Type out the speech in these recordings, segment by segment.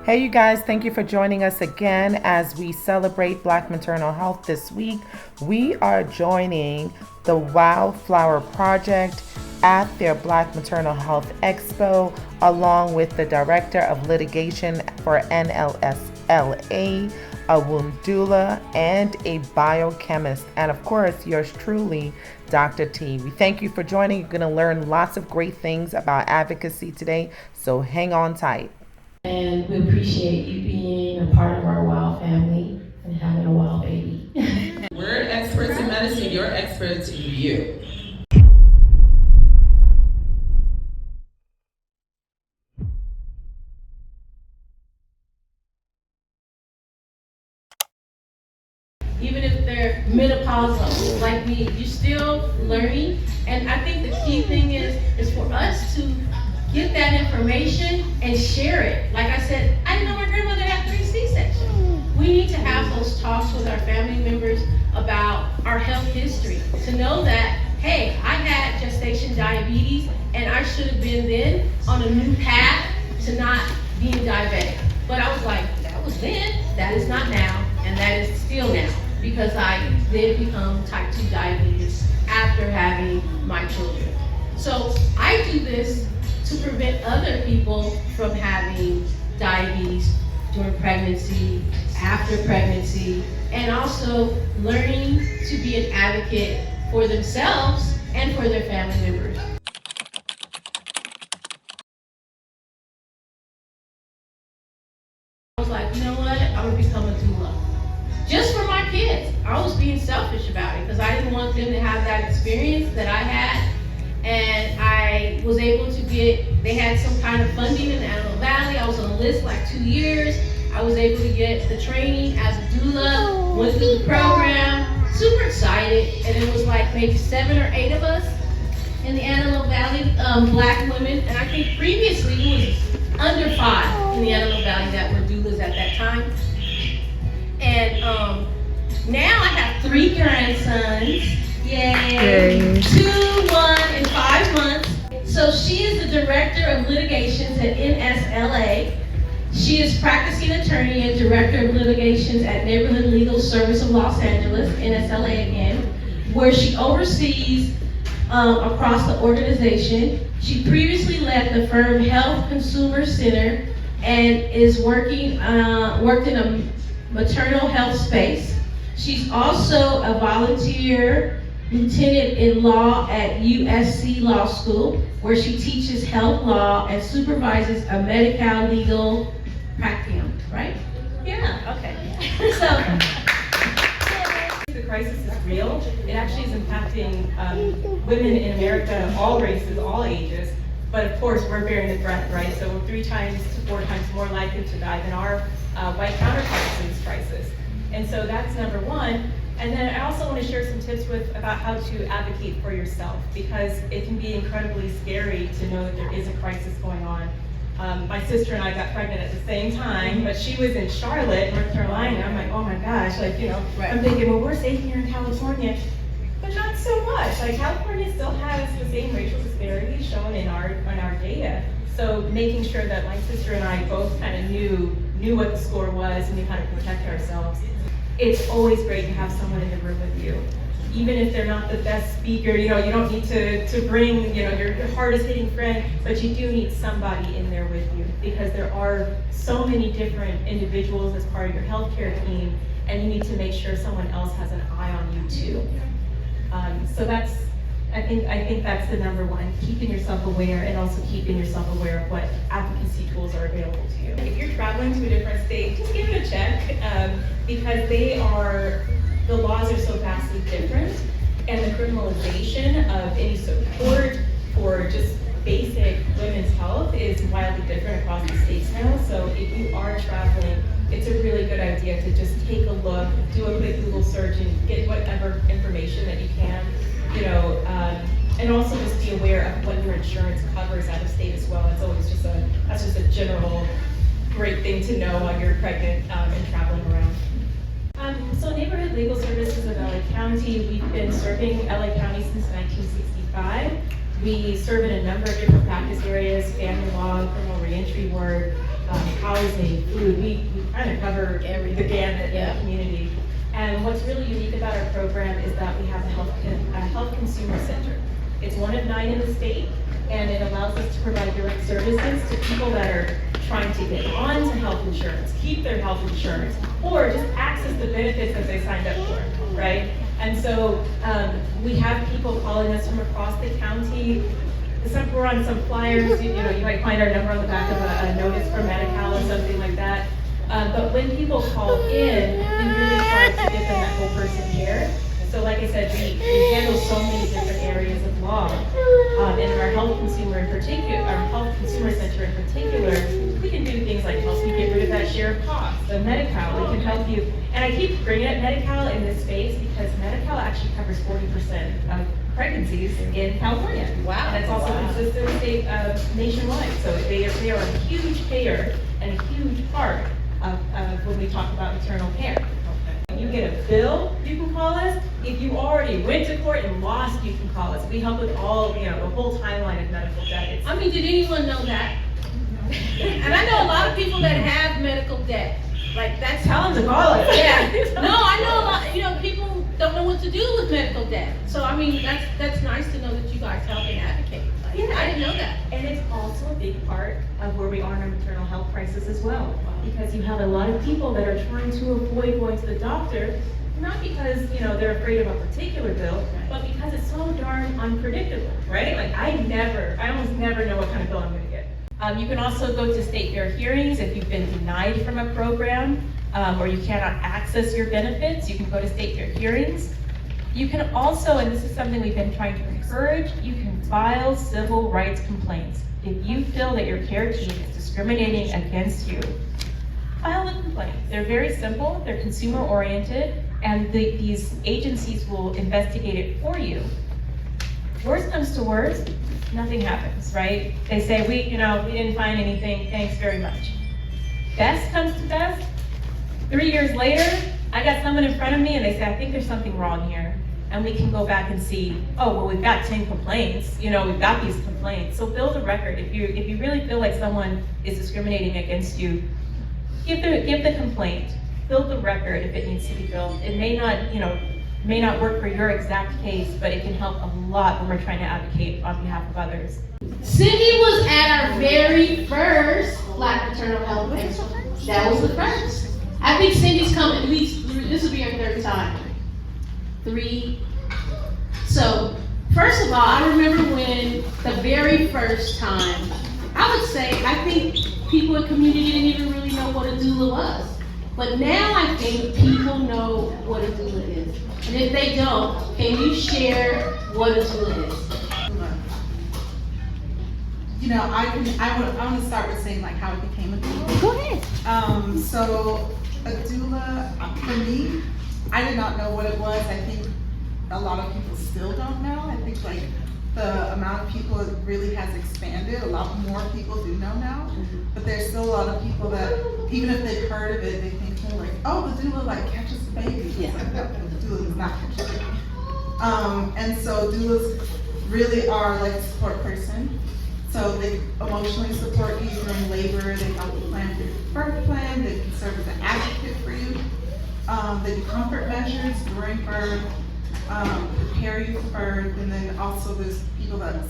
Hey you guys, thank you for joining us again as we celebrate Black maternal health this week. We are joining the Wow Flower Project at their Black Maternal Health Expo, along with the Director of Litigation for NLSLA, a womb doula, and a biochemist, and of course, yours truly, Dr. T. We thank you for joining. You're going to learn lots of great things about advocacy today, so hang on tight. And we appreciate you being a part of our WOW family and having a WOW baby. We're experts in medicine, you're experts in you. Even if they're menopausal, like me, you're still learning. And I think the key thing is for us to get that information and share it. Like I said, I didn't know my grandmother had 3 C-sections. We need to have those talks with our family members about our health history. To know that, hey, I had gestation diabetes and I should have been then on a new path to not being diabetic. But I was like, that was then, that is not now, and that is still now. Because I then become type 2 diabetes after having my children. So I do this to prevent other people from having diabetes during pregnancy, after pregnancy, and also learning to be an advocate for themselves and for their family members. I was like, you know what, I'm gonna become a doula. Just for my kids. I was being selfish about it because I didn't want them to have that experience that I had. And I was able to they had some kind of funding in the Antelope Valley. I was on a list like 2 years. I was able to get the training as a doula, went through the program, super excited. And it was like maybe 7 or 8 of us in the Antelope Valley, Black women. And I think previously it was under 5 in the Antelope Valley that were doulas at that time. And now I have 3 grandsons. Yay! 2, 1, and 5 months. So she is the Director of Litigations at NSLA. She is practicing attorney and Director of Litigations at Neighborhood Legal Service of Los Angeles, NSLA again, where she oversees across the organization. She previously led the firm Health Consumer Center and is worked in a maternal health space. She's also a volunteer lieutenant in law at USC Law School, where she teaches health law and supervises a medical legal practicum, right? Yeah, okay. So, the crisis is real. It actually is impacting women in America, all races, all ages. But of course, we're bearing the brunt, right? So we're 3 times to 4 times more likely to die than our white counterparts in this crisis. And so that's number 1. And then I also want to share some tips about how to advocate for yourself, because it can be incredibly scary to know that there is a crisis going on. My sister and I got pregnant at the same time, but she was in Charlotte, North Carolina. I'm like, oh my gosh, like, you know, right. I'm thinking, well, we're safe here in California, but not so much. Like, California still has the same racial disparities shown in our data. So making sure that my sister and I both kind of knew what the score was and knew how to protect ourselves. It's always great to have someone in the room with you. Even if they're not the best speaker, you know, you don't need to bring, you know, your hardest hitting friend, but you do need somebody in there with you, because there are so many different individuals as part of your healthcare team, and you need to make sure someone else has an eye on you too. So that's, I think that's the number 1, keeping yourself aware, and also keeping yourself aware of what advocacy tools are available to you. If you're traveling to a different state, just give it a check, because the laws are so vastly different, and the criminalization of any support for just basic women's health is wildly different across the states now. So if you are traveling, it's a really good idea to just take a look, do a quick Google search, and get whatever information that you can, you know, and also just be aware of what your insurance covers out of state as well. It's always that's just a general great thing to know while you're pregnant and traveling around. So Neighborhood Legal Services of LA County, we've been serving LA County since 1965. We serve in a number of different practice areas: family law, criminal reentry work, housing, food. We kind of cover the gamut in the community. And what's really unique about our program is that we have a health consumer center. It's one of 9 in the state, and it allows us to provide direct services to people that are trying to get onto health insurance, keep their health insurance, or just access the benefits that they signed up for, right? And so we have people calling us from across the county. We're on some flyers, you might find our number on the back of a notice for Medi-Cal or something like that. But when people call in, we really try to give them that whole person care. So like I said, we handle so many different areas of law. And in our health consumer in particular, our health consumer center in particular, we can do things like help you get rid of that share of cost. So Medi-Cal, we can help you. And I keep bringing up Medi-Cal in this space because Medi-Cal actually covers 40% of pregnancies in California. Wow. And it's also consistent state nationwide. So they are a huge payer and a huge part of when we talk about maternal care. If you get a bill, you can call us. If you already went to court and lost, you can call us. We help with all, the whole timeline of medical debt. I mean, did anyone know that? And I know a lot of people that have medical debt. Like that's Tell them to call us. Yeah. No, I know a lot. People don't know what to do with medical debt. So I mean, that's nice to know that you guys help and advocate. Like, yeah. I didn't know that. And it's also a big part of where we are in our maternal health crisis as well. Because you have a lot of people that are trying to avoid going to the doctor, not because they're afraid of a particular bill, but because it's so darn unpredictable, right? Like I almost never know what kind of bill I'm going to get. You can also go to state fair hearings if you've been denied from a program or you cannot access your benefits. You can go to state fair hearings. You can also, and this is something we've been trying to encourage, you can file civil rights complaints. If you feel that your care team is discriminating against you, file a complaint. They're very simple, they're consumer oriented, and these agencies will investigate it for you. Worst comes to worst, nothing happens, right? They say, we didn't find anything, thanks very much. Best comes to best, 3 years later, I got someone in front of me and they say, I think there's something wrong here. And we can go back and see, oh, well, we've got 10 complaints, we've got these complaints. So build a record. If you really feel like someone is discriminating against you, give the complaint, build the record if it needs to be built. It may not work for your exact case, but it can help a lot when we're trying to advocate on behalf of others. Cindy was at our very first Black Maternal Health Expo. That was the first. I think Cindy's coming, at least, this will be her 3rd time. 3. So, first of all, I remember when the very first time, I would say, I think people in the community didn't even really know what a doula was. But now I think people know what a doula is. And if they don't, can you share what a doula is? I want to start with saying like how it became a doula. Go ahead. So a doula, for me, I did not know what it was. I think a lot of people still don't know. I think like the amount of people it really has expanded. A lot more people do know now, but there's still a lot of people that even if they've heard of it, they think they're like, oh, the doula like catches the baby. Yeah. Like, no, the doula does not catch the baby. And so doulas really are like a support person. So they emotionally support you during labor. They help you plan your birth plan. They can serve as an advocate for you. They do comfort measures during birth. Prepare you for birth, and then also there's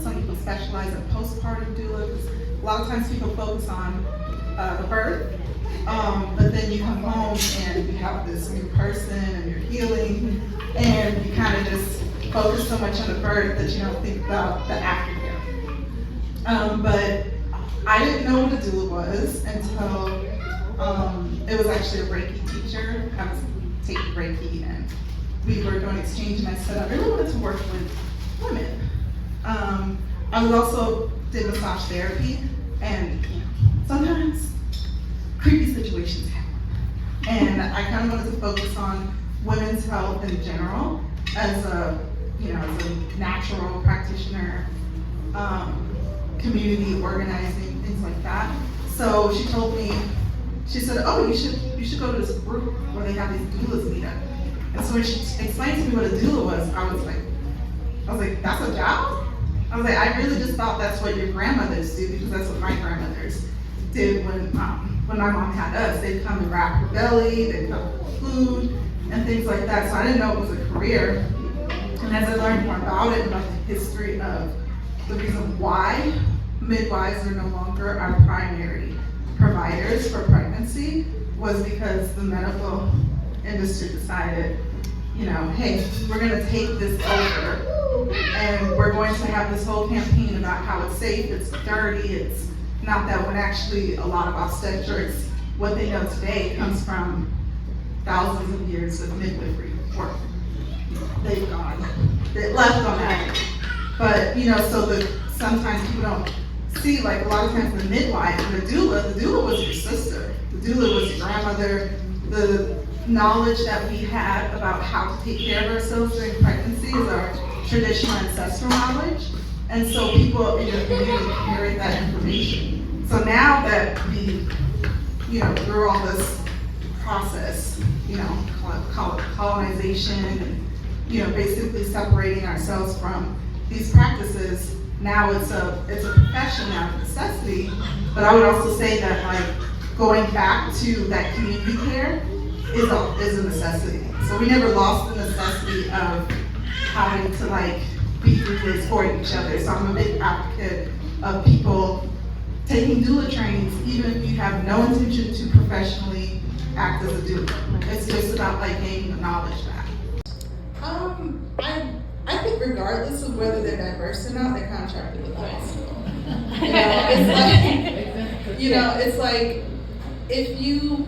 some people specialize in postpartum doula, because a lot of times people focus on the birth, but then you come home and you have this new person and you're healing, and you kind of just focus so much on the birth that you don't think about the aftercare. But I didn't know what a doula was until it was actually a Reiki teacher. I was taking Reiki and we were doing exchange, and I said I really wanted to work with women. I was also did massage therapy, and sometimes creepy situations happen. And I kind of wanted to focus on women's health in general as a natural practitioner, community organizing, things like that. So she told me, she said, oh, you should go to this group where they have these doulas meet up. And so when she explained to me what a doula was, I was like, that's a job? I was like, I really just thought that's what your grandmothers do, because that's what my grandmothers did when my mom had us. They'd come and wrap her belly, they'd cook food, and things like that. So I didn't know it was a career. And as I learned more about it, about the history of the reason why midwives are no longer our primary providers for pregnancy, was because the medical industry decided, you know, hey, we're gonna take this over and we're going to have this whole campaign about how it's safe, it's dirty, it's not that, when actually a lot of obstetrics, what they know today comes from thousands of years of midwifery work. They've gone, they left on that. But, you know, so sometimes people don't see, like a lot of times the midwife and the doula was your sister. The doula was your grandmother. The knowledge that we had about how to take care of ourselves during pregnancy is our traditional ancestral knowledge. And so people in your community carry that information. So now that we, you know, through all this process, you know, call it colonization, and, you know, basically separating ourselves from these practices, now it's a profession out of necessity. But I would also say that, like, going back to that community care is a necessity. So we never lost the necessity of having to, like, be doulas for each other. So I'm a big advocate of people taking doula trainings, even if you have no intention to professionally act as a doula. It's just about, like, gaining the knowledge back. I think regardless of whether they're diverse or not, they're contracted with the hospital. You know, it's like, you know, it's like, if you,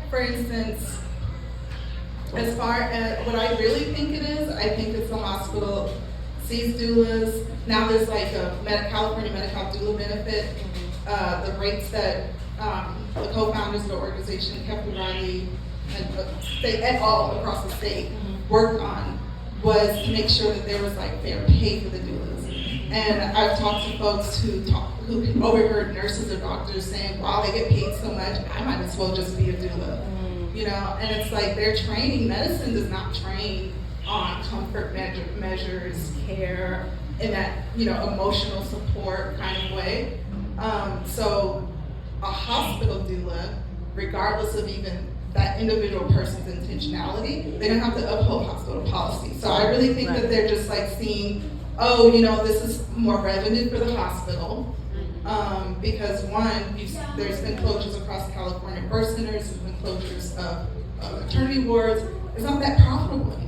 for instance, as far as what I really think it is, I think it's the hospital sees doulas. Now there's like a California Medical doula benefit. The rates that the co-founders of the organization, Kevin Riley, and all across the state worked on, was to make sure that there was like fair pay for the doulas. And I've talked to folks who overheard nurses or doctors saying, wow, they get paid so much, I might as well just be a doula. You know, and it's like their training, medicine does not train on comfort measures, care, in that, you know, emotional support kind of way. So a hospital doula, regardless of even that individual person's intentionality, they don't have to uphold hospital policy. So I really think that they're just like seeing, oh, you know, this is more revenue for the hospital. Because one, there's been closures across California birth centers, there's been closures of maternity wards. It's not that profitable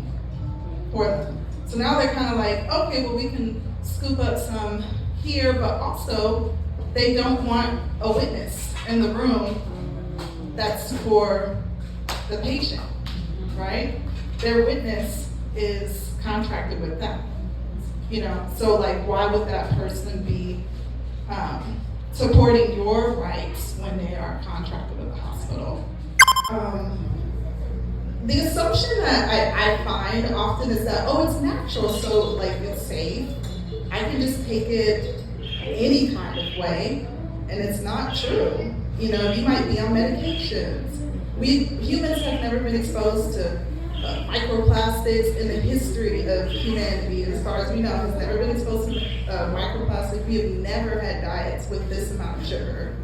for them. So now they're kind of like, okay, well, we can scoop up some here, but also they don't want a witness in the room that's for the patient, right? Their witness is contracted with them, you know? So like, why would that person be supporting your rights when they are contracted with the hospital? The assumption that I find often is that, oh, it's natural, so like it's safe. I can just take it any kind of way, and it's not true. You know, you might be on medications. Humans have never been exposed to microplastics in the history of humanity. As far as we know, has never been exposed to microplastics. We have never had diets with this amount of sugar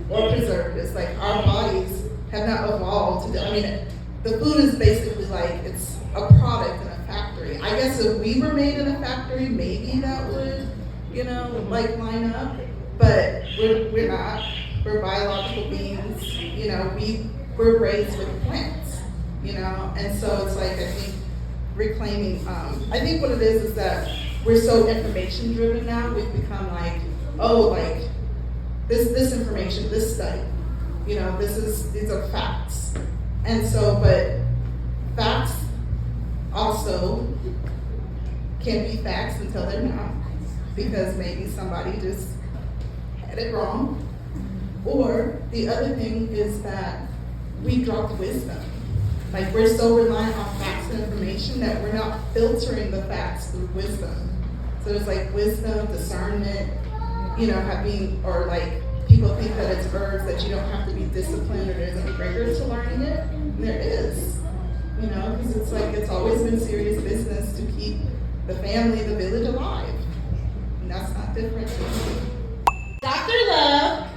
or preservatives. Like, our bodies have not evolved to, I mean, the food is basically like, it's a product in a factory. I guess if we were made in a factory, maybe that would, you know, like line up, but we're not. We're biological beings, you know, we're raised with plants, you know, and so it's like, I think reclaiming, I think what it is that we're so information driven now, we've become like, oh, like this information, this study, you know, these are facts. And so, but facts also can be facts until they're not, because maybe somebody just had it wrong. Or the other thing is that we dropped wisdom. Like, we're so reliant on facts and information that we're not filtering the facts through wisdom. So there's like wisdom, discernment, you know, or like people think that it's herbs, that you don't have to be disciplined or there's any rigor to learning it. And there is, you know, because it's like, it's always been serious business to keep the family, the village alive. that's not different to me. Dr. Love,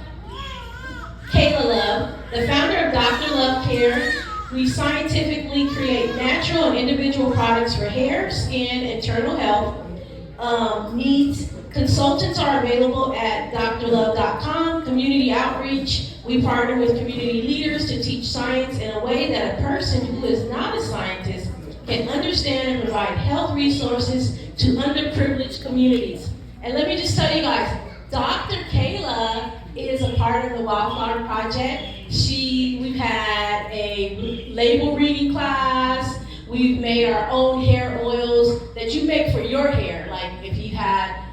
Kayla Love, the founder of Drlove.care, we scientifically create natural and individual products for hair, skin, internal health needs. Consultants are available at Drlove.com. Community outreach, we partner with community leaders to teach science in a way that a person who is not a scientist can understand and provide health resources to underprivileged communities. And let me just tell you guys, Dr. Kayla is a part of the Wildflower Project. We've had a label reading class. We've made our own hair oils that you make for your hair. Like if you had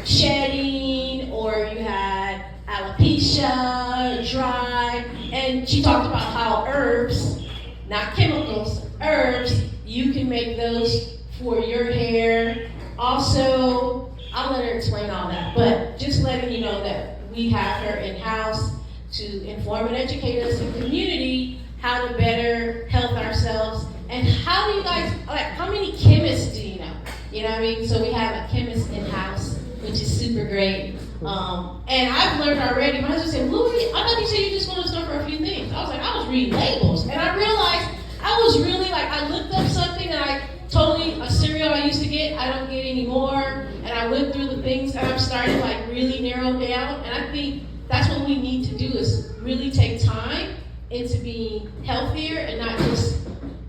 shedding or you had alopecia, dry, and she talked about how herbs, not chemicals, herbs, you can make those for your hair. Also, I'll let her explain all that, but just letting you know that we have her in-house to inform and educate us in community how to better health ourselves. And how do you guys, like, how many chemists do you know? You know what I mean? So we have a chemist in-house, which is super great. And I've learned already, my husband said, Louie, I thought you said you just wanted to stuff for a few things. I was like, I was reading labels. And I realized I was really like, I looked up something and I totally, a cereal I used to get, I don't get anymore. And I went through the things and I'm starting to like really narrow down. And I think that's what we need to do is really take time into being healthier and not just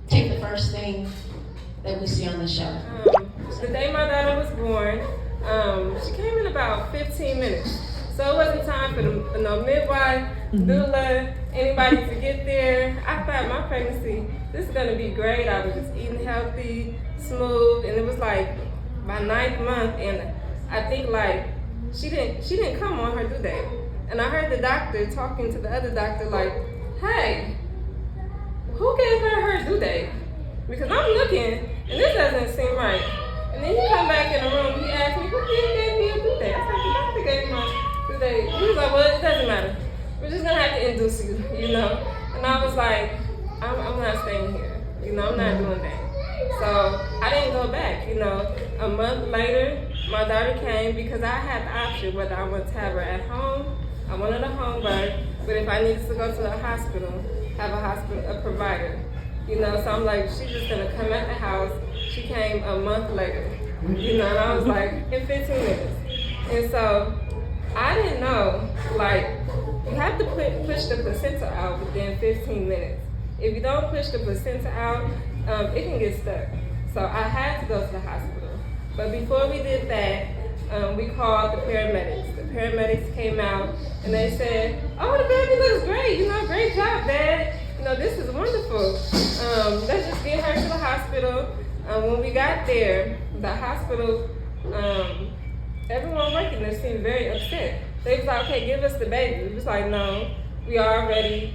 take the first thing that we see on the show. The day my daughter was born, she came in about 15 minutes. So it wasn't time for no midwife, doula, anybody to get there. I thought my pregnancy, this is gonna be great. I was just eating healthy, smooth, and it was like my 9th month, and I think like she didn't come on her due date. And I heard the doctor talking to the other doctor like, hey, who gave her due date? Because I'm looking, and this doesn't seem right. And then he come back in the room, he asked me, who gave me a due date? I was like, the doctor gave me my due date. He was like, well, it doesn't matter. We're just gonna have to induce you, you know? And I was like, I'm not staying here. You know, I'm not doing that. So I didn't go back, you know. A month later, my daughter came because I had the option whether I wanted to have her at home. I wanted a home birth, but if I needed to go to a hospital, have a provider. You know, so I'm like, she's just gonna come at the house. She came a month later, you know, and I was like, in 15 minutes. And so I didn't know, like, you have to push the placenta out within 15 minutes. If you don't push the placenta out, it can get stuck. So I had to go to the hospital. But before we did that, we called the paramedics. The paramedics came out and they said, oh, the baby looks great, you know, great job, Dad. You know, this is wonderful. Let's just get her to the hospital. When we got there, the hospital, everyone working there seemed very upset. They was like, okay, give us the baby. We was like, no, we already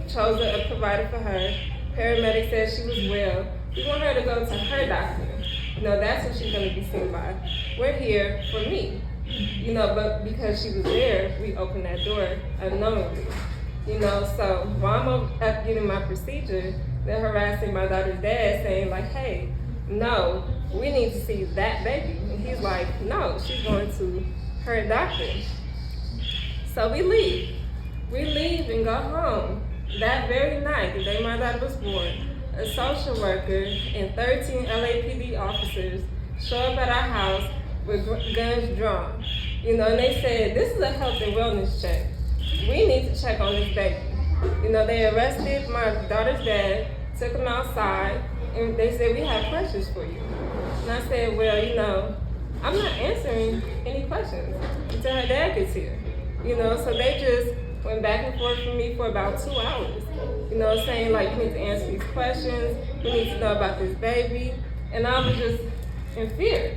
chose a provider for her. Paramedic said she was well. We want her to go to her doctor. You know, that's who she's gonna be seen by. We're here for me. You know, but because she was there, we opened that door unknowingly. You know, so while I'm up getting my procedure, they're harassing my daughter's dad saying like, hey, no, we need to see that baby. And he's like, no, she's going to her doctor. So we leave. We leave and go home. That very night, the day my daughter was born, a social worker and 13 LAPD officers show up at our house with guns drawn. You know, and they said, this is a health and wellness check. We need to check on this baby. You know, they arrested my daughter's dad, took him outside, and they said, we have questions for you. And I said, well, you know, I'm not answering any questions until her dad gets here. You know, so they just went back and forth with me for about 2 hours. You know, saying like, you need to answer these questions, we need to know about this baby. And I was just in fear.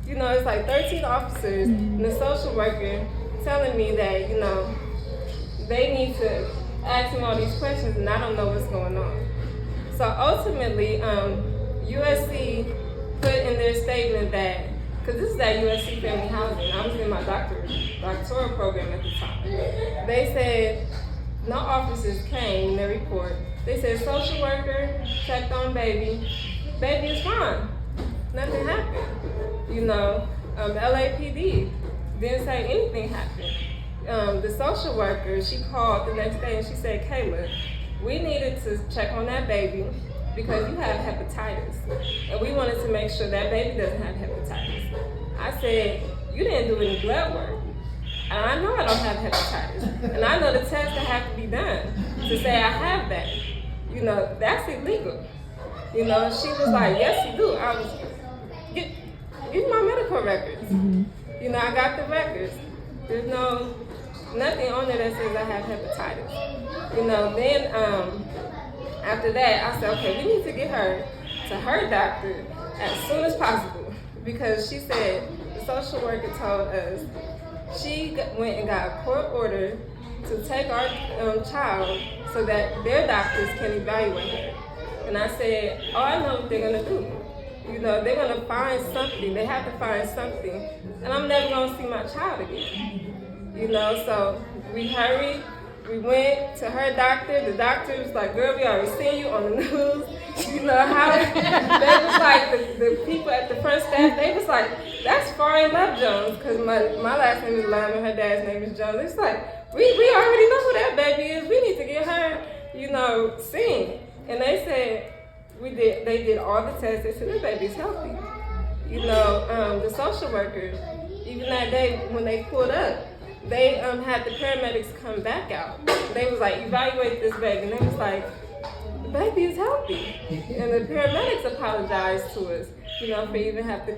You know, it's like 13 officers and a social worker telling me that, you know, they need to ask me all these questions and I don't know what's going on. So ultimately, USC put in their statement that, because this is at USC Family Housing, I was in my doctoral program at the time. They said, no officers came in their report. They said social worker checked on baby is fine. Nothing happened. You know, LAPD didn't say anything happened. The social worker, she called the next day and she said, Kayla, we needed to check on that baby because you have hepatitis. And we wanted to make sure that baby doesn't have hepatitis. I said, you didn't do any blood work. And I know I don't have hepatitis. And I know the tests that have to be done to say I have that. You know, that's illegal. You know, she was like, yes, you do. I was, get my medical records. You know, I got the records. There's nothing on there that says I have hepatitis. You know, then after that, I said, okay, we need to get her to her doctor as soon as possible. Because she said, the social worker told us, she went and got a court order to take our child so that their doctors can evaluate her. And I said, oh, I know what they're gonna do. You know, they're gonna find something. They have to find something. And I'm never gonna see my child again. You know, so we hurried. We went to her doctor. The doctor was like, girl, we already seen you on the news. You know how they was like, the people at the front staff, they was like, that's Foreign Love Jones, because my last name is Lime and her dad's name is Jones. It's like, we already know who that baby is. We need to get her, you know, seen. And they said, they did all the tests. They said, this baby's healthy. You know, the social workers, even that day when they pulled up, they had the paramedics come back out. They was like, evaluate this baby. And they was like, the baby is healthy. And the paramedics apologized to us, you know, for even having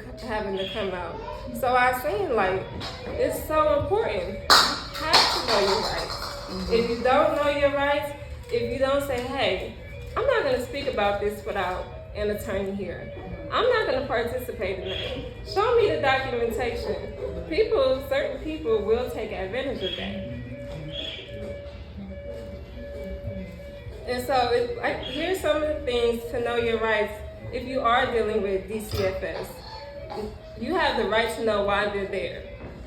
to come out. So I seen, like, it's so important. You have to know your rights. If you don't know your rights, if you don't say, hey, I'm not going to speak about this without an attorney here. I'm not going to participate in that. Show me the documentation. Certain people will take advantage of that. And so here's some of the things to know your rights if you are dealing with DCFS. You have the right to know why they're there.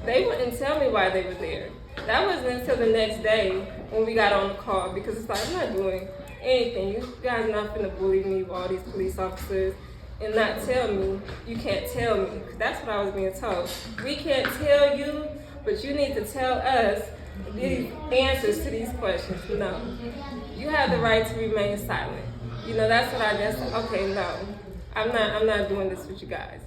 They wouldn't tell me why they were there. That wasn't until the next day when we got on the call, because it's like, I'm not doing anything. You guys are not finna bully me with all these police officers and not tell me. You can't tell me. That's what I was being told. We can't tell you, but you need to tell us these answers to these questions. No. You have the right to remain silent. You know, that's what I guess. Okay, no. I'm not doing this with you guys.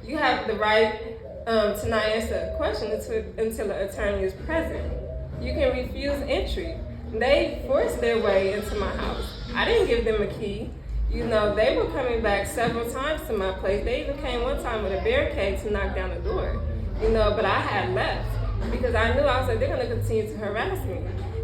You have the right to not answer a question until an attorney is present. You can refuse entry. They forced their way into my house. I didn't give them a key. You know, they were coming back several times to my place. They even came one time with a barricade to knock down the door. You know, but I had left because I knew, I was like, they're going to continue to harass me.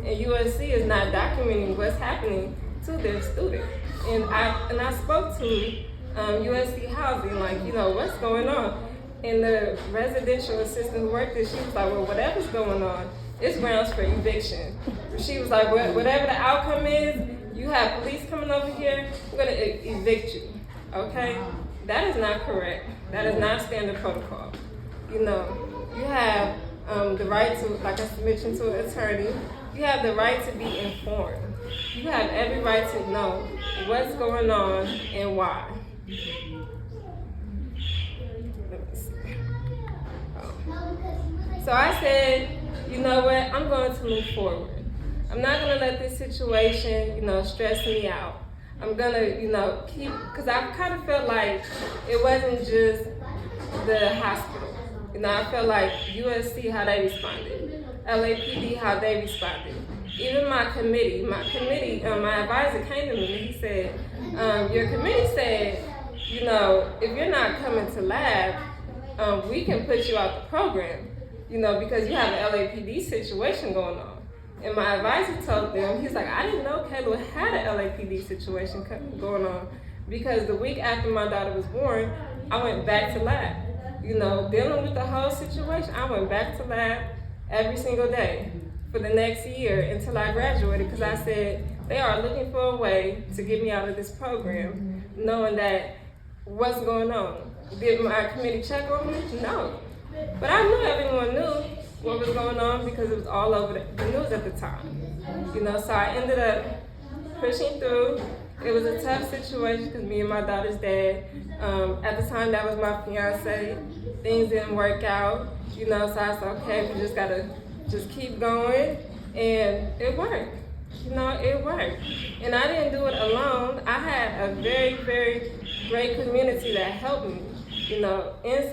And USC is not documenting what's happening to their student. And I spoke to USC Housing, like, you know, what's going on? And the residential assistant who worked there, she was like, well, whatever's going on, it's grounds for eviction. She was like, whatever the outcome is, you have police coming over here, we're going to evict you, okay? That is not correct. That is not standard protocol. You know, you have the right to, like I mentioned, to an attorney. You have the right to be informed. You have every right to know what's going on and why. So I said, you know what, I'm going to move forward. I'm not going to let this situation, you know, stress me out. I'm going to, you know, keep, because I kind of felt like it wasn't just the hospital. You know, I felt like USC, how they responded. LAPD, how they responded. Even my committee, my advisor came to me and he said, your committee said, you know, if you're not coming to lab, we can put you out the program, you know, because you have an LAPD situation going on. And my advisor told them, he's like, I didn't know Kayla had an LAPD situation going on, because the week after my daughter was born, I went back to lab. You know, dealing with the whole situation, I went back to lab every single day for the next year until I graduated, because I said, they are looking for a way to get me out of this program, knowing that what's going on. Did my committee check on me? No. But I knew everyone knew what was going on because it was all over the news at the time. You know, so I ended up pushing through, It was a tough situation because me and my daughter's dad, at the time that was my fiance, things didn't work out, you know, so I said, okay, we just gotta just keep going, and it worked. You know, it worked. And I didn't do it alone. I had a very, very great community that helped me, you know, in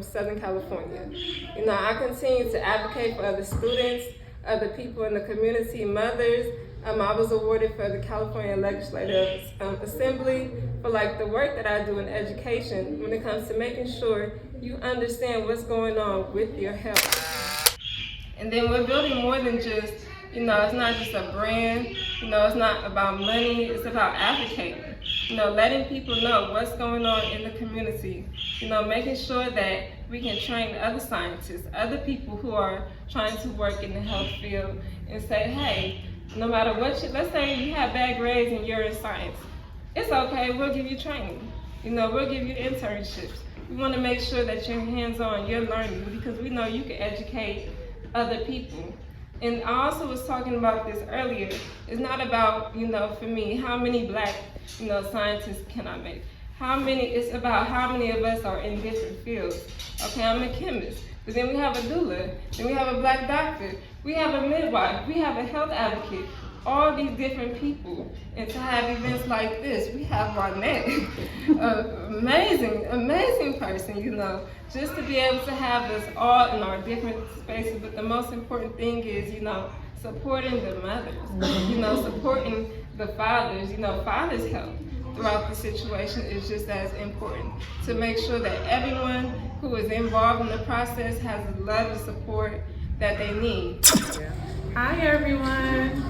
Southern California. You know, I continue to advocate for other students, other people in the community, mothers. I was awarded for the California Legislative Assembly for like the work that I do in education when it comes to making sure you understand what's going on with your health. And then we're building more than just, you know, it's not just a brand, you know, it's not about money, it's about advocating. You know, letting people know what's going on in the community, you know, making sure that we can train other scientists, other people who are trying to work in the health field and say, hey, no matter what let's say you have bad grades and you're in science, it's okay, we'll give you training. You know, we'll give you internships. We want to make sure that you're hands-on, you're learning, because we know you can educate other people. And I also was talking about this earlier. It's not about, you know, for me, how many black, you know, scientists can I make? It's about how many of us are in different fields. Okay, I'm a chemist, but then we have a doula, then we have a black doctor, we have a midwife, we have a health advocate, all these different people. And to have events like this, we have Barnett, amazing person, you know, just to be able to have us all in our different spaces. But the most important thing is, you know, supporting the mothers, you know, supporting the fathers, you know, fathers' health throughout the situation is just as important, to make sure that everyone who is involved in the process has the love and support that they need. Hi everyone.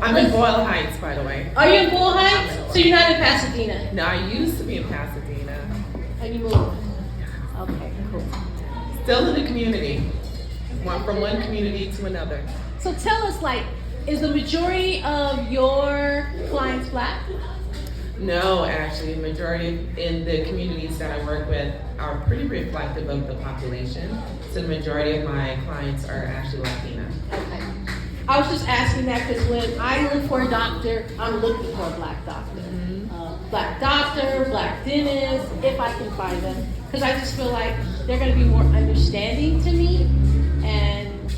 I'm in Boyle Heights, by the way. Are you in Boyle Heights? So you're not in Pasadena? No, I used to be in Pasadena. And you moved? Okay, cool. Still in the community. From one community to another. So tell us, like, is the majority of your clients black? No, actually, the majority in the communities that I work with are pretty reflective of the population. So the majority of my clients are actually Latina. Okay. I was just asking that because when I look for a doctor, I'm looking for a black doctor. Mm-hmm. Black doctor, black dentist, if I can find them. Because I just feel like they're going to be more understanding to me, and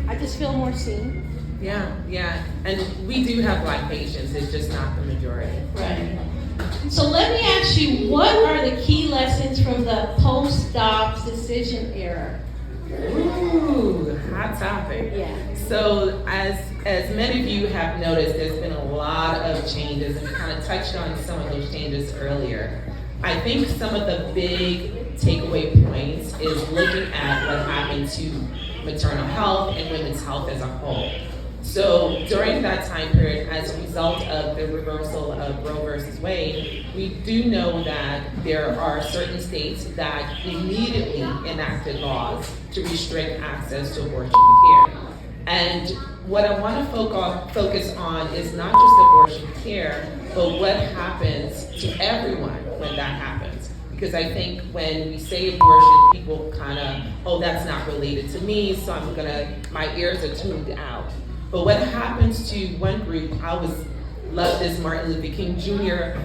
I just feel more seen. Yeah. And we do have black patients, it's just not the majority. Right. So let me ask you, what are the key lessons from the post-op decision era? Ooh, hot topic. Yeah. So as many of you have noticed, there's been a lot of changes, and we kind of touched on some of those changes earlier. I think some of the big takeaway points is looking at what happened to maternal health and women's health as a whole. So during that time period, as a result of the reversal of Roe versus Wade, we do know that there are certain states that immediately enacted laws to restrict access to abortion care. And what I want to focus on is not just abortion care, but what happens to everyone when that happens. Because I think when we say abortion, people kind of, that's not related to me, so my ears are tuned out. But what happens to one group, love this Martin Luther King Jr.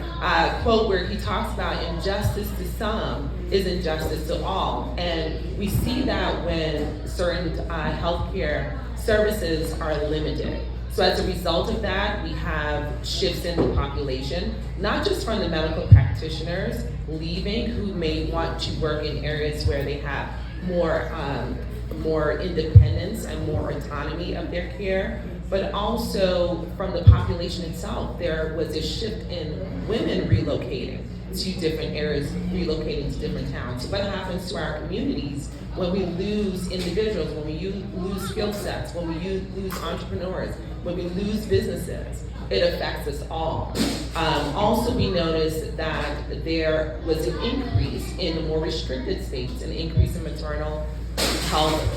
Quote where he talks about injustice to some is injustice to all. And we see that when certain healthcare services are limited. So as a result of that, we have shifts in the population, not just from the medical practitioners leaving who may want to work in areas where they have more independence and more autonomy of their care, but also from the population itself. There was a shift in women relocating to different areas, relocating to different towns. So what happens to our communities when we lose individuals, when we lose skill sets, when we lose entrepreneurs, when we lose businesses? It affects us all. Also, we noticed that there was an increase in the more restricted states, an increase in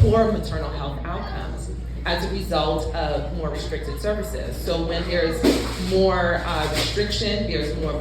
poor maternal health outcomes as a result of more restricted services. So when there's more restriction, there's more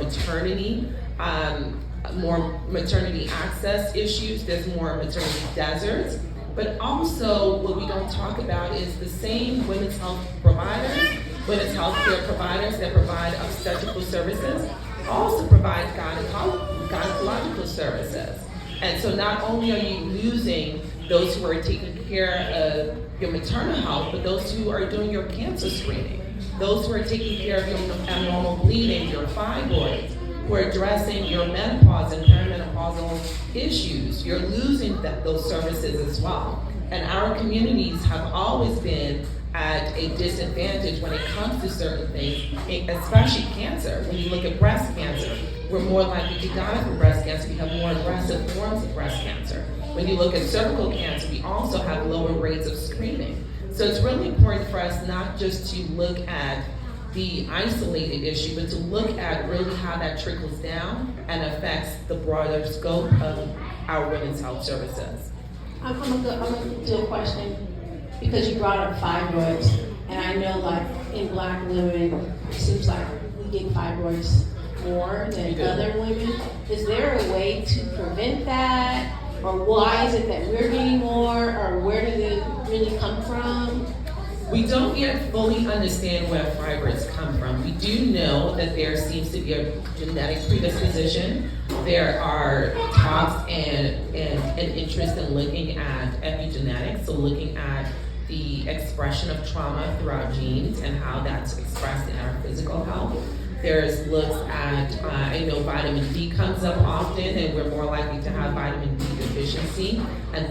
maternity access issues, there's more maternity deserts, but also what we don't talk about is the same women's health providers women's health care providers that provide obstetrical services also provide gynecological services. And so not only are you losing those who are taking care of your maternal health, but those who are doing your cancer screening, those who are taking care of your abnormal bleeding, your fibroids, who are addressing your menopause and perimenopausal issues. You're losing those services as well. And our communities have always been at a disadvantage when it comes to certain things, especially cancer. When you look at breast cancer, we're more likely to die from breast cancer. We have more aggressive forms of breast cancer. When you look at cervical cancer, we also have lower rates of screening. So it's really important for us not just to look at the isolated issue, but to look at really how that trickles down and affects the broader scope of our women's health services. I'm gonna do a question because you brought up fibroids, and I know like in Black women, it seems like we get fibroids more than other women. Is there a way to prevent that? Or why is it that we're getting more, or where did it really come from? We don't yet fully understand where fibroids come from. We do know that there seems to be a genetic predisposition. There are talks and interest in looking at epigenetics, so looking at the expression of trauma throughout genes and how that's expressed in our physical health. There's looks at, I know vitamin D comes up often, and we're more likely to have vitamin D deficiency. And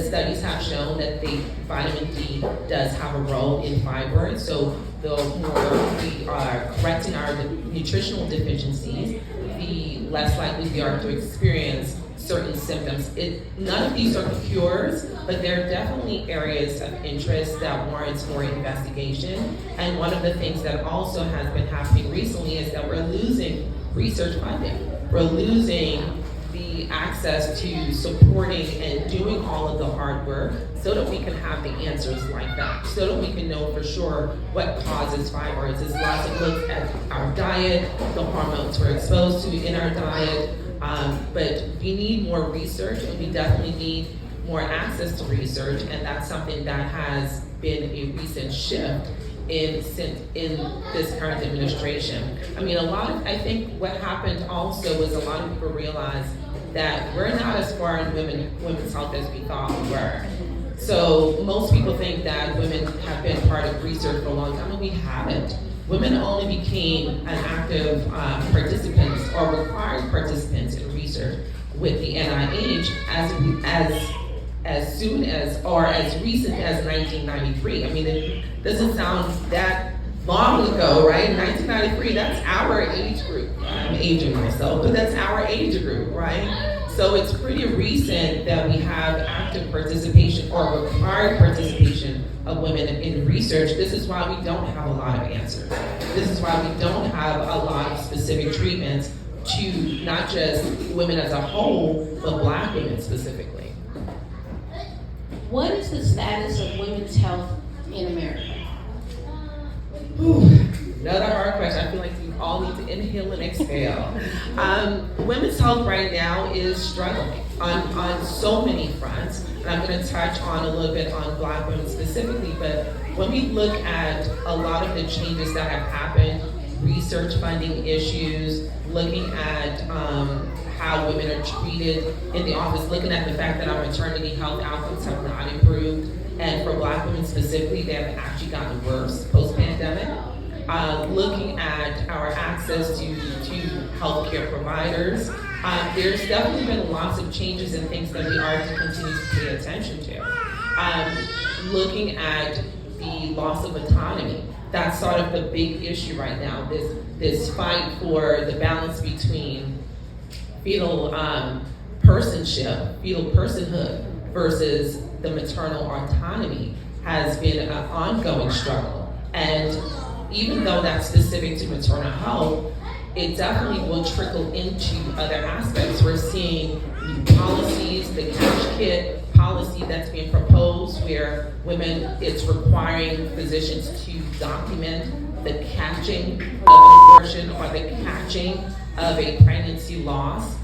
studies have shown that the vitamin D does have a role in fibroids. So the more we are correcting our nutritional deficiencies, the less likely we are to experience certain symptoms. None of these are cures, but there are definitely areas of interest that warrants more investigation. And one of the things that also has been happening recently is that we're losing research funding. We're losing the access to supporting and doing all of the hard work so that we can have the answers like that, so that we can know for sure what causes fibroids. There's lots of looks at our diet, the hormones we're exposed to in our diet, but we need more research, and we definitely need more access to research, and that's something that has been a recent shift in this current administration. I mean, I think what happened also was a lot of people realized that we're not as far in women's health as we thought we were. So most people think that women have been part of research for a long time, and we haven't. Women only became an active participants or required participants in research with the NIH as soon as, or as recent as 1993. I mean, it doesn't sound that long ago, right? 1993, that's our age group. I'm aging myself, but that's our age group, right? So it's pretty recent that we have active participation or required participation of women in research. This is why we don't have a lot of answers. This is why we don't have a lot of specific treatments to not just women as a whole, but Black women specifically. What is the status of women's health in America? Another hard question. I feel like you all need to inhale and exhale. Women's health right now is struggling on so many fronts. And I'm going to touch on a little bit on Black women specifically, but when we look at a lot of the changes that have happened, research funding issues, looking at how women are treated in the office, looking at the fact that our maternity health outcomes have not improved, and for Black women specifically, they have actually gotten worse post-pandemic. Looking at our access to healthcare providers, there's definitely been lots of changes and things that we are to continue to pay attention to. Looking at the loss of autonomy, that's sort of the big issue right now, this fight for the balance between fetal personhood versus the maternal autonomy has been an ongoing struggle. And even though that's specific to maternal health, it definitely will trickle into other aspects. We're seeing new policies, the cash kit policy that's being proposed, where it's requiring physicians to document the catching of an abortion or the catching of a pregnancy loss,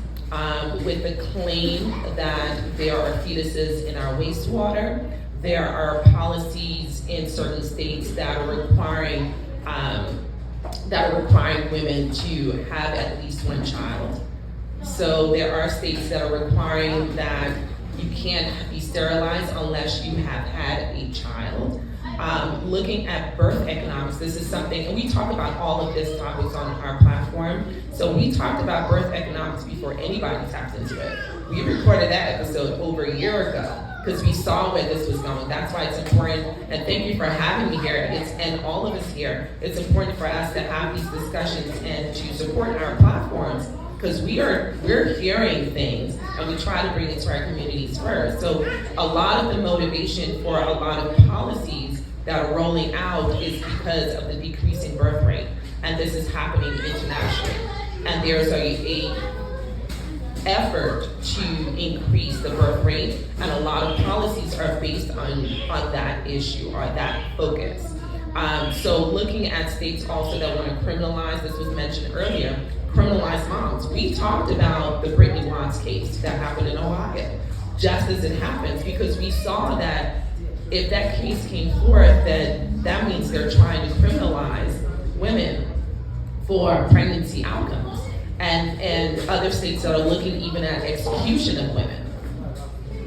with the claim that there are fetuses in our wastewater. There are policies in certain states that are requiring that are requiring women to have at least one child. So there are states that are requiring that you can't be sterilized unless you have had a child. Looking at birth economics, this is something, and we talk about all of this topics on our platform. So we talked about birth economics before anybody tapped into it. We recorded that episode over a year ago because we saw where this was going. That's why it's important, and thank you for having me here, and all of us here. It's important for us to have these discussions and to support our platforms, because we're hearing things and we try to bring it to our communities first. So a lot of the motivation for a lot of policies that are rolling out is because of the decreasing birth rate, and this is happening internationally. And there's a effort to increase the birth rate, and a lot of policies are based on that issue or that focus. So looking at states also that want to criminalize, this was mentioned earlier, criminalize moms. We talked about the Brittany Watts case that happened in Ohio, just as it happens, because we saw that if that case came forth, that means they're trying to criminalize women for pregnancy outcomes. And other states that are looking even at execution of women,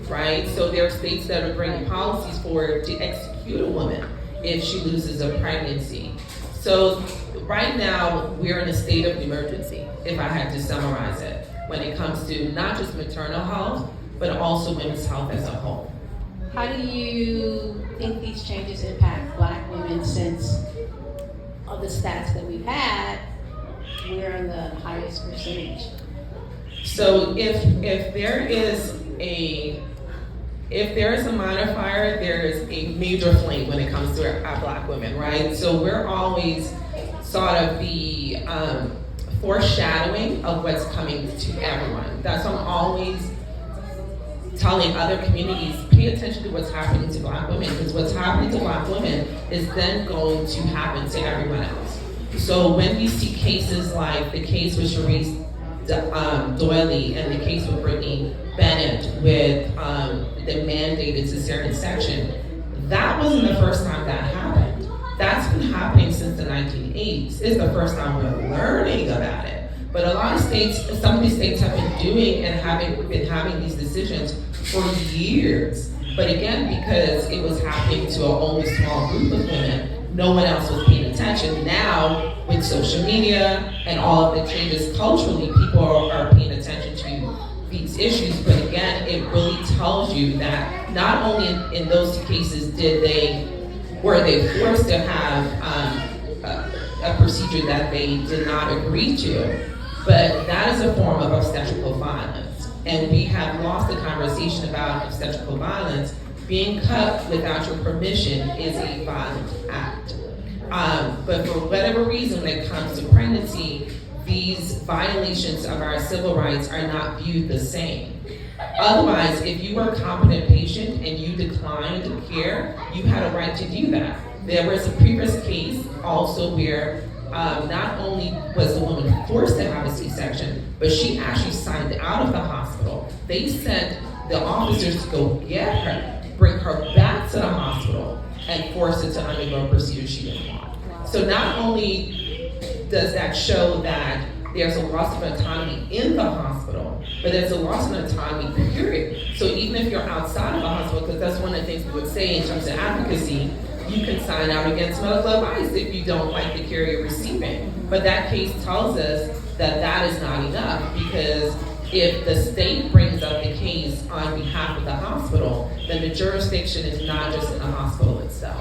right? So there are states that are bringing policies forward to execute a woman if she loses a pregnancy. So right now, we're in a state of emergency, if I had to summarize it, when it comes to not just maternal health, but also women's health as a whole. How do you think these changes impact Black women, since of the stats that we've had, we're in the highest percentage? So if there is a minor fire, there is a major flame when it comes to our Black women, right? So we're always sort of the foreshadowing of what's coming to everyone. That's why I'm always telling other communities, pay attention to what's happening to Black women, because what's happening to Black women is then going to happen to everyone else. So when we see cases like the case with Sharice Doyle and the case with Brittany Bennett with the mandated cesarean section, that wasn't the first time that happened. That's been happening since the 1980s. It's the first time we're learning about it. But a lot of states, some of these states have been doing and been having these decisions for years. But again, because it was happening to only a small group of women, no one else was paying attention. Now, with social media and all of the changes culturally, people are paying attention to these issues. But again, it really tells you that not only in those two cases were they forced to have a procedure that they did not agree to, but that is a form of obstetrical violence. And we have lost the conversation about obstetrical violence. Being cut without your permission is a violent act. But for whatever reason, when it comes to pregnancy, these violations of our civil rights are not viewed the same. Otherwise, if you were a competent patient and you declined care, you had a right to do that. There was a previous case also where not only was the woman forced to have a C-section, but she actually signed out of the hospital. They sent the officers to go get her, bring her back to the hospital, and force her to undergo a procedure she didn't want. So not only does that show that there's a loss of autonomy in the hospital, but there's a loss of autonomy, period. So even if you're outside of the hospital, because that's one of the things we would say in terms of advocacy, you can sign out against medical advice if you don't like the care you're receiving. But that case tells us that that is not enough, because if the state brings up the case on behalf of the hospital, then the jurisdiction is not just in the hospital itself.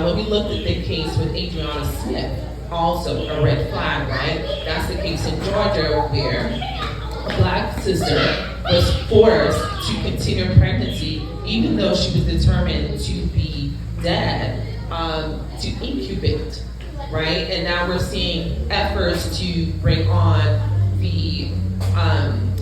When we looked at the case with Adriana Smith, also a red flag, right? That's the case in Georgia where a Black sister was forced to continue pregnancy even though she was determined to be dead, to incubate, right? And now we're seeing efforts to bring on the,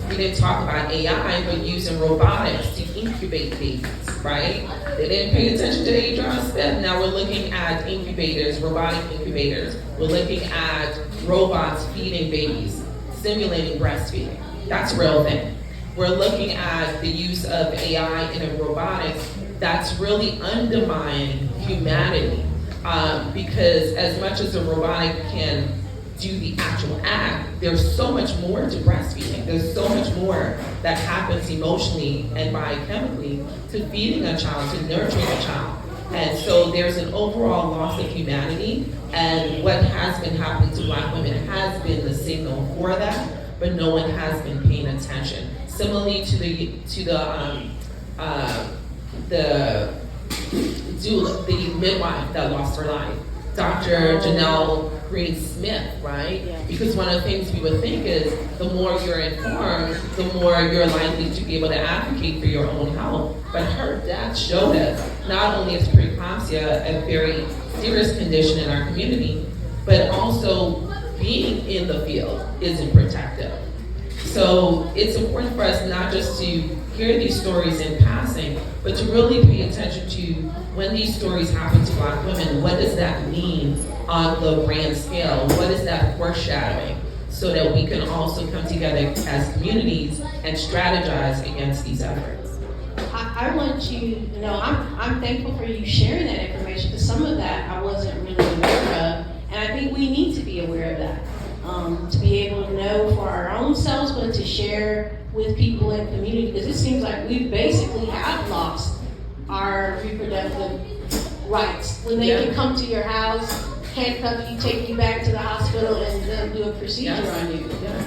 we didn't talk about AI, but using robotics to incubate babies, right? They didn't pay attention to Adriana Smith. Now we're looking at incubators, robotic incubators. We're looking at robots feeding babies, simulating breastfeeding. That's a real thing. We're looking at the use of AI and robotics that's really undermining humanity. because as much as a robotic can do the actual act, there's so much more to breastfeeding. There's so much more that happens emotionally and biochemically to feeding a child, to nurturing a child. And so there's an overall loss of humanity, and what has been happening to Black women has been the signal for that, but no one has been paying attention. Similarly to the doula, the midwife that lost her life, Dr. Janelle Green-Smith, right? Yeah. Because one of the things we would think is the more you're informed, the more you're likely to be able to advocate for your own health. But her death showed us not only is preeclampsia a very serious condition in our community, but also being in the field isn't protective. So it's important for us not just to hear these stories in passing, but to really pay attention to when these stories happen to Black women, what does that mean on the grand scale? What is that foreshadowing? So that we can also come together as communities and strategize against these efforts. I want you to know, I'm thankful for you sharing that information, because some of that I wasn't really aware of, and I think we need to be aware of that. To be able to know for our own selves, but to share with people in the community, because it seems like we basically have lost our reproductive rights. When they can come to your house, handcuff you, take you back to the hospital, and then do a procedure on you. Yes.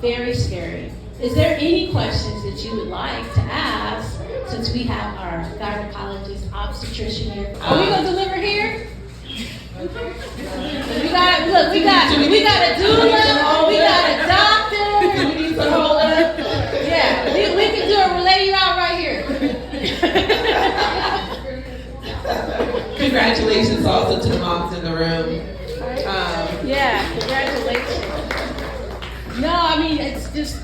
Very scary. Is there any questions that you would like to ask, since we have our gynecologist obstetrician here? Are we gonna deliver here? We got a doula, we got a doctor. Do we need to hold up? Yeah, we can do it. We'll lay you out right here. Congratulations also to the moms in the room. Yeah, congratulations. No, I mean, it's just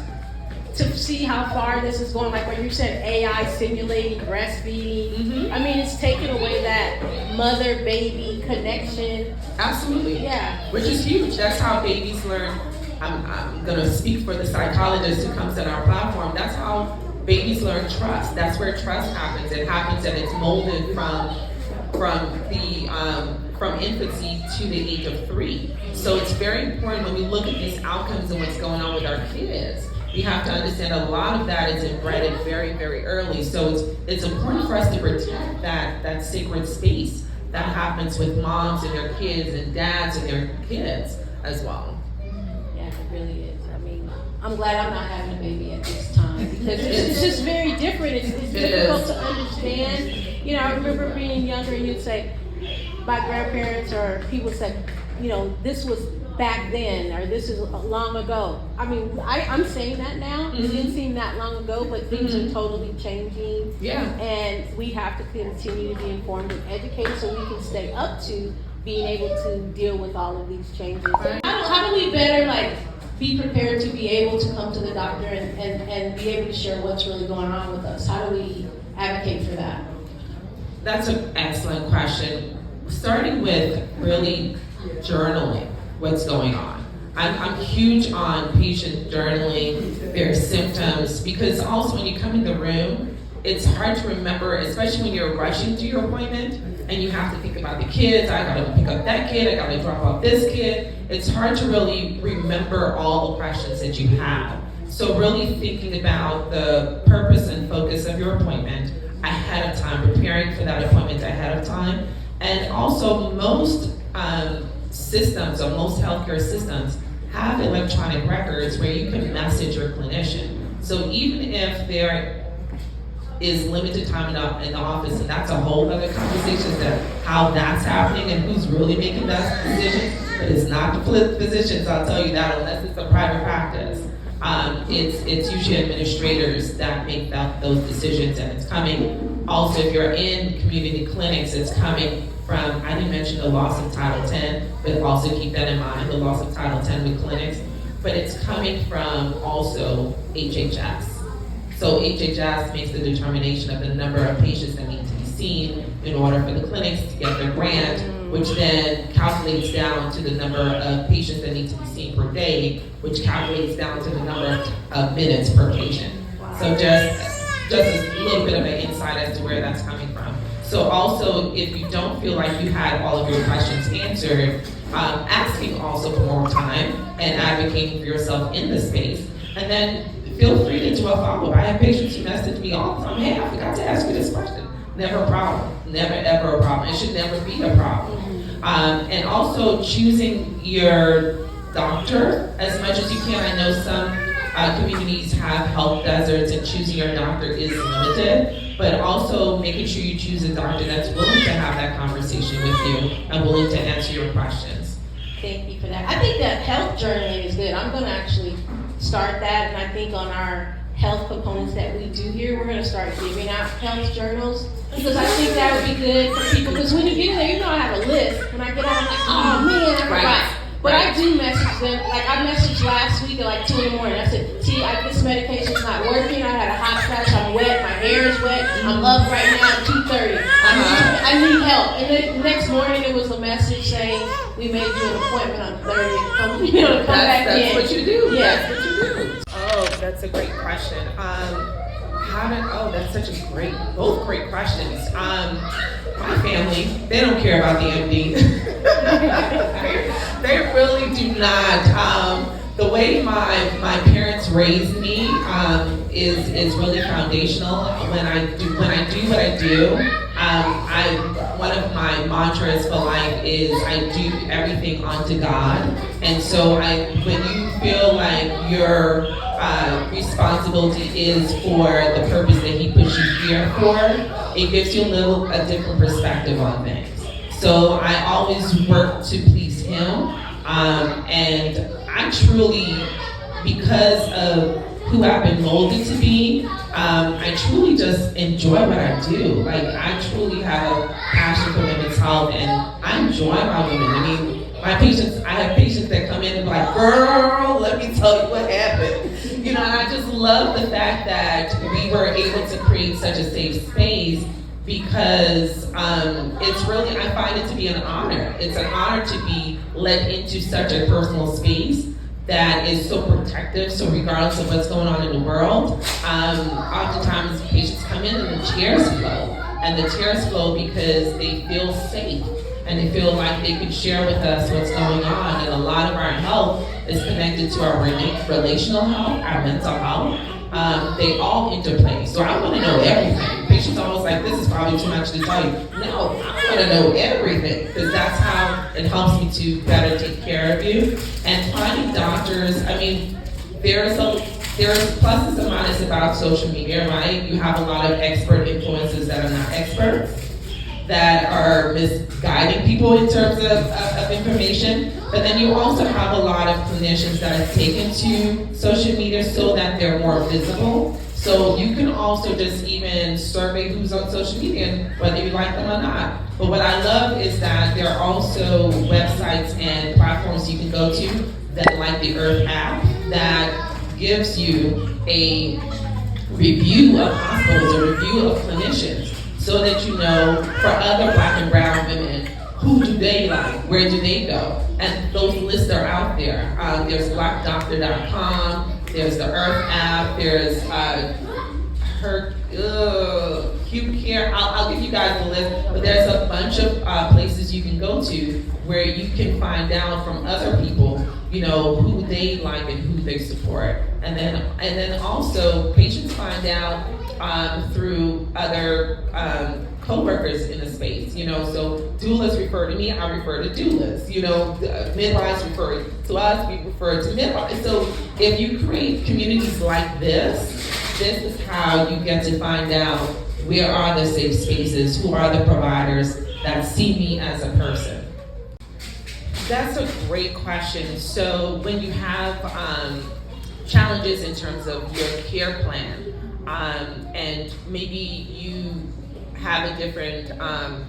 to see how far this is going. Like when you said AI simulating breastfeeding, Mm-hmm. I mean, it's taking away that mother-baby connection. Absolutely. Yeah. Which is huge. That's how babies learn. I'm going to speak for the psychologist who comes on our platform. That's how babies learn trust. That's where trust happens. It happens and it's molded from infancy to the age of 3. So it's very important when we look at these outcomes and what's going on with our kids. We have to understand a lot of that is embedded very, very early. So it's important for us to protect that sacred space that happens with moms and their kids and dads and their kids as well. Yeah, it really is. I mean, I'm glad I'm not having a baby at this time, because it's just very different. It's difficult to understand. You know, I remember being younger and you'd say, my grandparents or people said, you know, this was back then, or this is long ago. I mean, I'm saying that now. Mm-hmm. It didn't seem that long ago, but things are totally changing. Yeah. And we have to continue to be informed and educated so we can stay up to being able to deal with all of these changes. Right. How do we better be prepared to be able to come to the doctor and be able to share what's really going on with us? How do we advocate for that? That's an excellent question. Starting with really journaling what's going on. I'm huge on patient journaling their symptoms, because also when you come in the room, it's hard to remember, especially when you're rushing to your appointment and you have to think about the kids. I gotta pick up that kid, I gotta drop off this kid. It's hard to really remember all the questions that you have. So really thinking about the purpose and focus of your appointment ahead of time, preparing for that appointment ahead of time. And also most systems, or most healthcare systems, have electronic records where you can message your clinician. So even if there is limited time in the office, and that's a whole other conversation, that how that's happening and who's really making those decisions, but it's not the physicians, I'll tell you that, unless it's a private practice. It's usually administrators that make those decisions, and it's coming. Also, if you're in community clinics, it's coming from, I didn't mention the loss of Title 10, but also keep that in mind, the loss of Title 10 with clinics, but it's coming from also HHS. So HHS makes the determination of the number of patients that need to be seen in order for the clinics to get their grant, which then calculates down to the number of patients that need to be seen per day, which calculates down to the number of minutes per patient. So just a little bit of an insight as to where that's coming from. So also, if you don't feel like you had all of your questions answered, asking also for more time and advocating for yourself in the space. And then feel free to do a follow-up. I have patients who message me all the time, hey, I forgot to ask you this question. Never a problem, never ever a problem. It should never be a problem. And also choosing your doctor as much as you can. I know some communities have health deserts and choosing your doctor is limited, but also making sure you choose a doctor that's willing to have that conversation with you and willing to answer your questions. Thank you for that. I think that health journaling is good. I'm gonna actually start that, and I think on our health components that we do here, we're gonna start giving out health journals, because I think that would be good for people, because when you get there, you know I have a list. When I get out, I'm like, oh man, I forgot. But I do message them, like I messaged last week at like 2 in the morning. I said, see, this medication's not working. I had a hot flash, I'm wet, my hair is wet, I'm up right now at 2:30. I need help. And then the next morning it was a message saying, we made you an appointment on 30th. Come back in. That's what you do. Yeah. That's what you do. Oh, that's a great question. Both great questions. My family, they don't care about the MD. They really do not. The way my parents raised me is really foundational. When I do what I do, one of my mantras for life is I do everything unto God. And so when you feel like your responsibility is for the purpose that He puts you here for, it gives you a different perspective on things. So I always work to please Him, and I truly, because of who I've been molded to be, I truly just enjoy what I do. Like, I truly have a passion for women's health, and I enjoy my women. I mean, I have patients that come in and be like, girl, let me tell you what happened. You know, and I just love the fact that we were able to create such a safe space, because it's really, I find it to be an honor. It's an honor to be let into such a personal space that is so protective. So regardless of what's going on in the world, oftentimes patients come in and the chairs flow. And the chairs flow because they feel safe and they feel like they can share with us what's going on. And a lot of our health is connected to our relational health, our mental health. They all interplay. So I want to know everything. Patients are always like, this is probably too much to tell you. No, I want to know everything, because that's how it helps me to better take care of you. And finding doctors, I mean, there's pluses and minuses about social media, right? You have a lot of expert influencers that are not experts, that are misguiding people in terms of information. But then you also have a lot of clinicians that have taken to social media so that they're more visible. So you can also just even survey who's on social media and whether you like them or not. But what I love is that there are also websites and platforms you can go to that, like the Earth app, that gives you a review of hospitals, a review of clinicians, so that you know, for other Black and brown women, who do they like? Where do they go? And those lists are out there. There's Drlove.care, there's the Earth app, there's Cube Care. I'll give you guys the list, but there's a bunch of places you can go to where you can find out from other people, you know, who they like and who they support. And then also patients find out through other co-workers in the space, you know, so doulas refer to me, I refer to doulas, you know, midwives refer to us, we refer to midwives. So if you create communities like this is how you get to find out where are the safe spaces, who are the providers that see me as a person. That's a great question. So when you have challenges in terms of your care plan, and maybe you have a different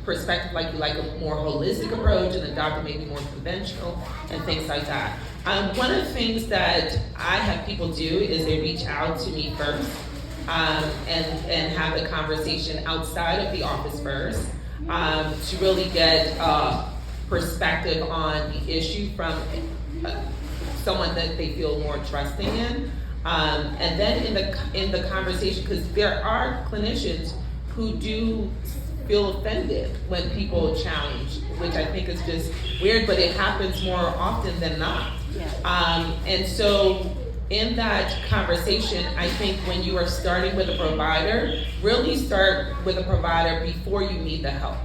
perspective, like you like a more holistic approach and the doctor may be more conventional and things like that. One of the things that I have people do is they reach out to me first and have the conversation outside of the office first to really get perspective on the issue from someone that they feel more trusting in. And then in the conversation, because there are clinicians who do feel offended when people challenge, which I think is just weird, but it happens more often than not. And so in that conversation, I think when you are starting with a provider, really start with a provider before you need the help.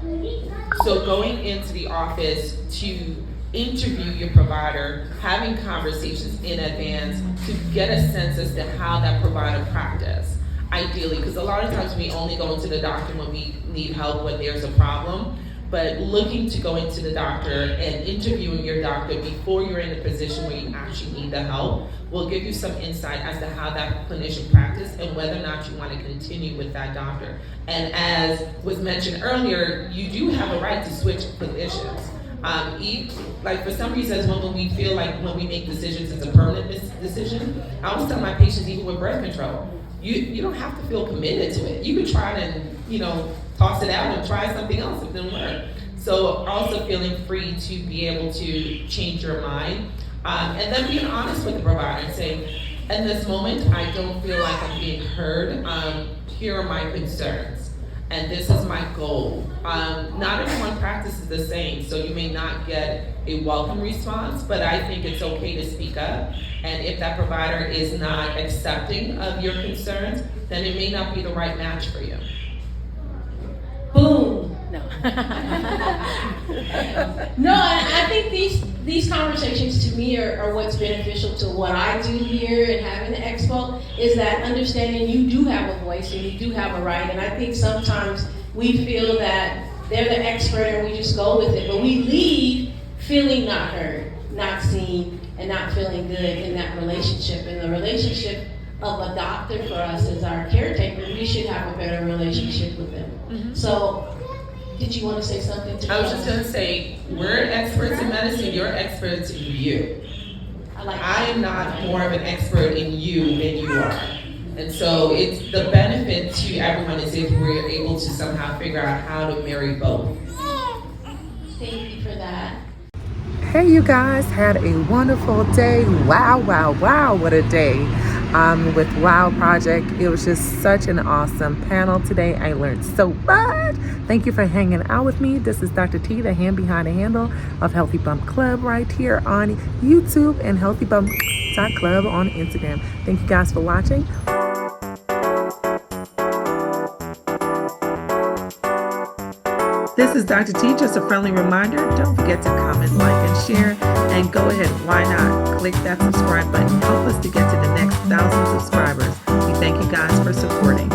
So going into the office to interview your provider, having conversations in advance to get a sense as to how that provider practice, ideally, because a lot of times we only go into the doctor when we need help, when there's a problem. But looking to go into the doctor and interviewing your doctor before you're in a position where you actually need the help will give you some insight as to how that clinician practices and whether or not you want to continue with that doctor. And as was mentioned earlier, you do have a right to switch clinicians. Like for some reasons, when we feel like when we make decisions, it's a permanent decision. I always tell my patients, even with birth control, you don't have to feel committed to it. You can try to, toss it out and try something else if it didn't work. So also feeling free to be able to change your mind. And then being honest with the provider and saying, in this moment, I don't feel like I'm being heard. Here are my concerns. And this is my goal. Not everyone practices the same, so you may not get a welcome response, but I think it's okay to speak up. And if that provider is not accepting of your concerns, then it may not be the right match for you. Boom. No. No, I think these conversations to me are what's beneficial to what I do here and having the expo is that understanding you do have a voice and you do have a right. And I think sometimes we feel that they're the expert and we just go with it, but we leave feeling not heard, not seen, and not feeling good in that relationship. And the relationship of a doctor for us as our caretaker, we should have a better relationship with them. Mm-hmm. So, did you want to say something to me? I was just going to say, we're experts in medicine, you're experts in you. I am not more of an expert in you than you are. And so it's the benefit to everyone is if we're able to somehow figure out how to marry both. Thank you for that. Hey, you guys, had a wonderful day. Wow, what a day. With Wow Project. It was just such an awesome panel today. I learned so much. Thank you for hanging out with me. This is Dr. T, the hand behind the handle of Healthy Bump Club right here on YouTube and healthybump.club on Instagram. Thank you guys for watching. This is Dr. T, just a friendly reminder. Don't forget to comment, like, and share. And go ahead, why not? Click that subscribe button. Help us to get to the next 1,000 subscribers. We thank you guys for supporting.